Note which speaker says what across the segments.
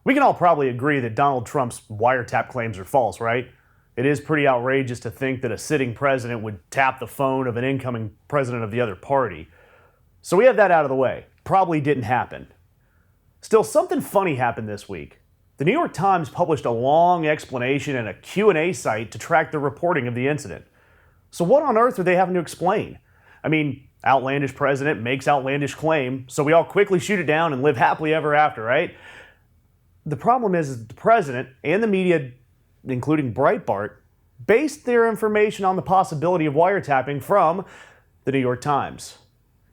Speaker 1: We can all probably agree that Donald Trump's wiretap claims are false, right? It is pretty outrageous to think that a sitting president would tap the phone of an incoming president of the other party. So we have that out of the way. Probably didn't happen. Still, something funny happened this week. The New York Times published a long explanation and a Q&A site to track the reporting of the incident. So what on earth are they having to explain? I mean, outlandish president makes outlandish claim, so we all quickly shoot it down and live happily ever after, right? The problem is that the president and the media, including Breitbart, based their information on the possibility of wiretapping from the New York Times.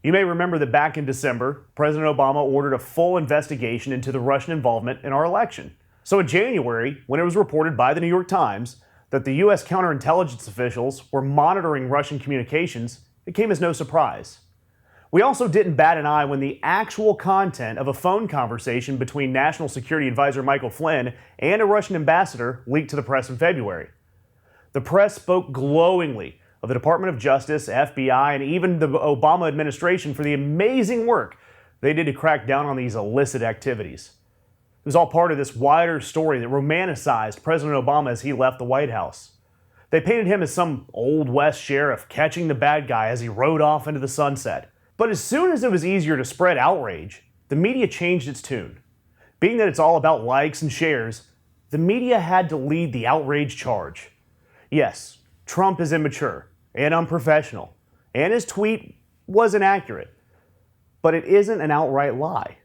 Speaker 1: You may remember that back in December, President Obama ordered a full investigation into the Russian involvement in our election. So in January, when it was reported by the New York Times that the U.S. counterintelligence officials were monitoring Russian communications, it came as no surprise. We also didn't bat an eye when the actual content of a phone conversation between National Security Advisor Michael Flynn and a Russian ambassador leaked to the press in February. The press spoke glowingly of the Department of Justice, FBI, and even the Obama administration for the amazing work they did to crack down on these illicit activities. It was all part of this wider story that romanticized President Obama as he left the White House. They painted him as some Old West sheriff catching the bad guy as he rode off into the sunset. But as soon as it was easier to spread outrage, the media changed its tune. Being that it's all about likes and shares, the media had to lead the outrage charge. Yes, Trump is immature and unprofessional, and his tweet was inaccurate, but it isn't an outright lie.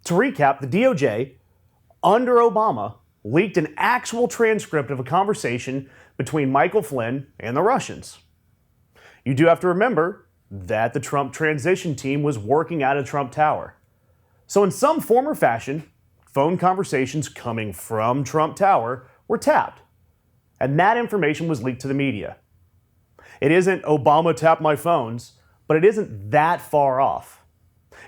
Speaker 1: To recap, the DOJ, under Obama, leaked an actual transcript of a conversation between Michael Flynn and the Russians. You do have to remember that the Trump transition team was working out of Trump Tower. So in some form or fashion, phone conversations coming from Trump Tower were tapped, and that information was leaked to the media. It isn't Obama tapped my phones, but it isn't that far off.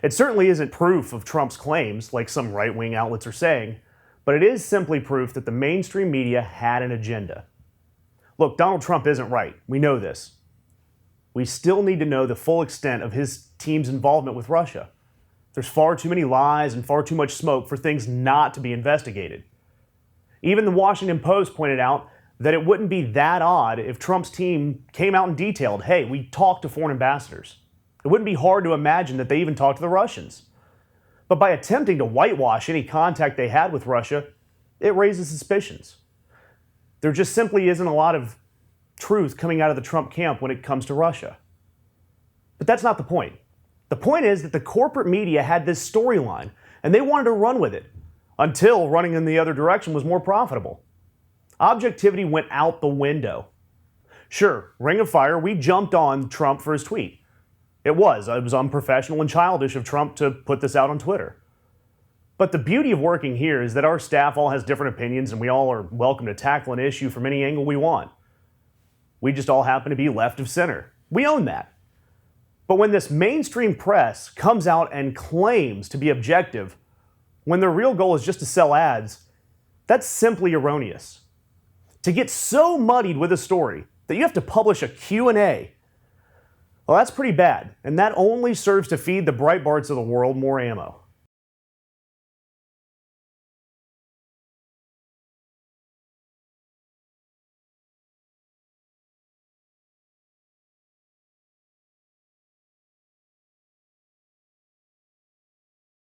Speaker 1: It certainly isn't proof of Trump's claims, like some right-wing outlets are saying, but it is simply proof that the mainstream media had an agenda. Look, Donald Trump isn't right. We know this. We still need to know the full extent of his team's involvement with Russia. There's far too many lies and far too much smoke for things not to be investigated. Even the Washington Post pointed out that it wouldn't be that odd if Trump's team came out and detailed, hey, we talked to foreign ambassadors. It wouldn't be hard to imagine that they even talked to the Russians. But by attempting to whitewash any contact they had with Russia, it raises suspicions. There just simply isn't a lot of truth coming out of the Trump camp when it comes to Russia. But that's not the point. The point is that the corporate media had this storyline, and they wanted to run with it, until running in the other direction was more profitable. Objectivity went out the window. Sure, Ring of Fire, we jumped on Trump for his tweet. It was unprofessional and childish of Trump to put this out on Twitter. But the beauty of working here is that our staff all has different opinions, and we all are welcome to tackle an issue from any angle we want. We just all happen to be left of center. We own that. But when this mainstream press comes out and claims to be objective, when their real goal is just to sell ads, that's simply erroneous. To get so muddied with a story that you have to publish a Q&A, well, that's pretty bad, and that only serves to feed the Breitbarts of the world more ammo.